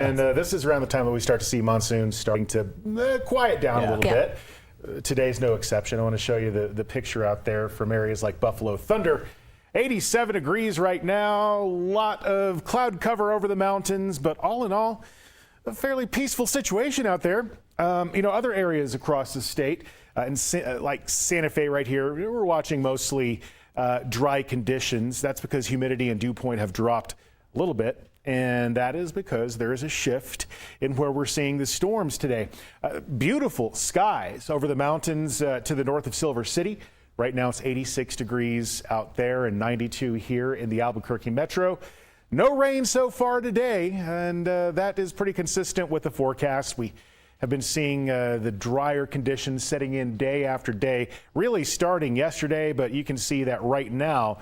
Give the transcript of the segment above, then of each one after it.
And this is around the time that we start to see monsoons starting to quiet down a little bit. Today's no exception. I want to show you the picture out there from areas like Buffalo Thunder. 87 degrees right now, a lot of cloud cover over the mountains, but all in all, a fairly peaceful situation out there. Other areas across the state, like Santa Fe right here, we're watching mostly dry conditions. That's because humidity and dew point have dropped a little bit. And that is because there is a shift in where we're seeing the storms today. Beautiful skies over the mountains to the north of Silver City. Right now it's 86 degrees out there and 92 here in the Albuquerque metro. No rain so far today, and that is pretty consistent with the forecast. We have been seeing the drier conditions setting in day after day, really starting yesterday, but you can see that right now.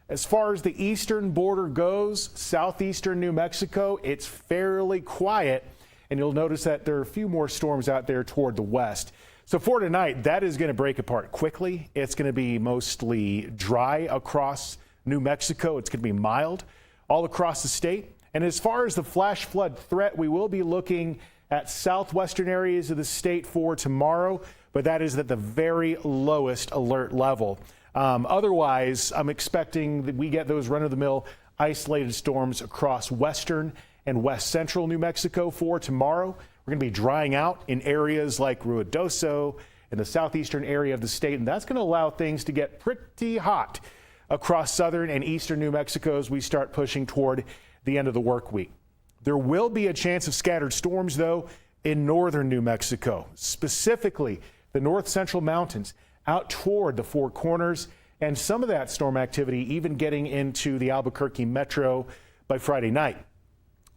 As far as the eastern border goes, southeastern New Mexico, it's fairly quiet, and you'll notice that there are a few more storms out there toward the west. So for tonight, that is going to break apart quickly. It's going to be mostly dry across New Mexico. It's going to be mild all across the state. And as far as the flash flood threat, we will be looking at southwestern areas of the state for tomorrow, but that is at the very lowest alert level. Otherwise, I'm expecting that we get those run-of-the-mill isolated storms across western and west central New Mexico for tomorrow. We're going to be drying out in areas like Ruidoso in the southeastern area of the state, and that's going to allow things to get pretty hot across southern and eastern New Mexico as we start pushing toward the end of the work week. There will be a chance of scattered storms, though, in northern New Mexico, specifically the north central mountains out toward the Four Corners, and some of that storm activity even getting into the Albuquerque metro by Friday night.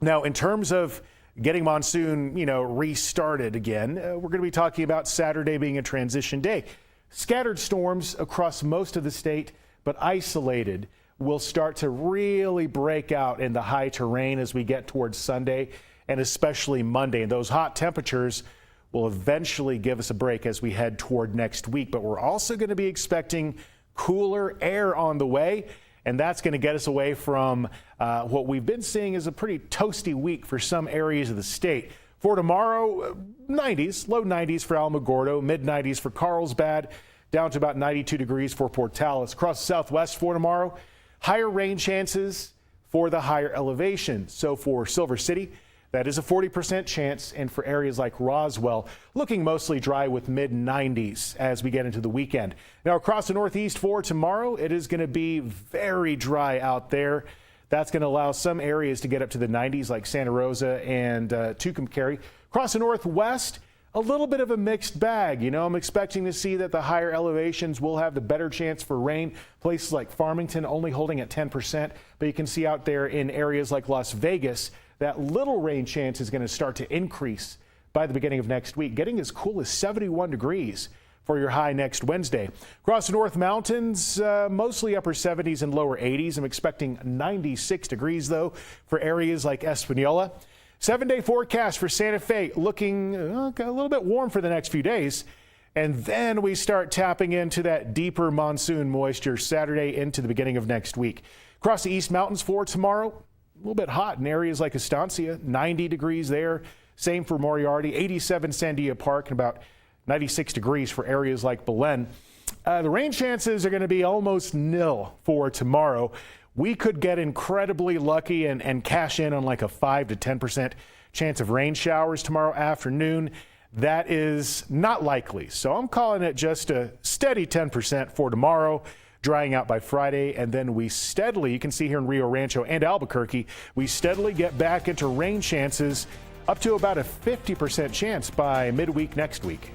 Now, in terms of getting monsoon, restarted again, we're going to be talking about Saturday being a transition day. Scattered storms across most of the state, but isolated, will start to really break out in the high terrain as we get towards Sunday and especially Monday. And those hot temperatures will eventually give us a break as we head toward next week. But we're also going to be expecting cooler air on the way, and that's going to get us away from what we've been seeing as a pretty toasty week for some areas of the state. For tomorrow, 90s, low 90s for Alamogordo, mid 90s for Carlsbad, down to about 92 degrees for Portales. Across the southwest for tomorrow, higher rain chances for the higher elevation. So for Silver City, that is a 40% chance, and for areas like Roswell, looking mostly dry with mid-90s as we get into the weekend. Now across the northeast for tomorrow, it is going to be very dry out there. That's going to allow some areas to get up to the 90s like Santa Rosa and Tucumcari. Across the northwest, a little bit of a mixed bag. I'm expecting to see that the higher elevations will have the better chance for rain. Places like Farmington only holding at 10%, but you can see out there in areas like Las Vegas, that little rain chance is going to start to increase by the beginning of next week, getting as cool as 71 degrees for your high next Wednesday. Across the North Mountains, mostly upper 70s and lower 80s. I'm expecting 96 degrees, though, for areas like Espanola. 7-day forecast for Santa Fe looking a little bit warm for the next few days. And then we start tapping into that deeper monsoon moisture Saturday into the beginning of next week. Across the East Mountains for tomorrow, a little bit hot in areas like Estancia, 90 degrees there. Same for Moriarty, 87 Sandia Park, and about 96 degrees for areas like Belen. The rain chances are going to be almost nil for tomorrow. We could get incredibly lucky and cash in on like a 5 to 10% chance of rain showers tomorrow afternoon. That is not likely. So I'm calling it just a steady 10% for tomorrow, drying out by Friday, and then we steadily, you can see here in Rio Rancho and Albuquerque, we steadily get back into rain chances up to about a 50% chance by midweek next week.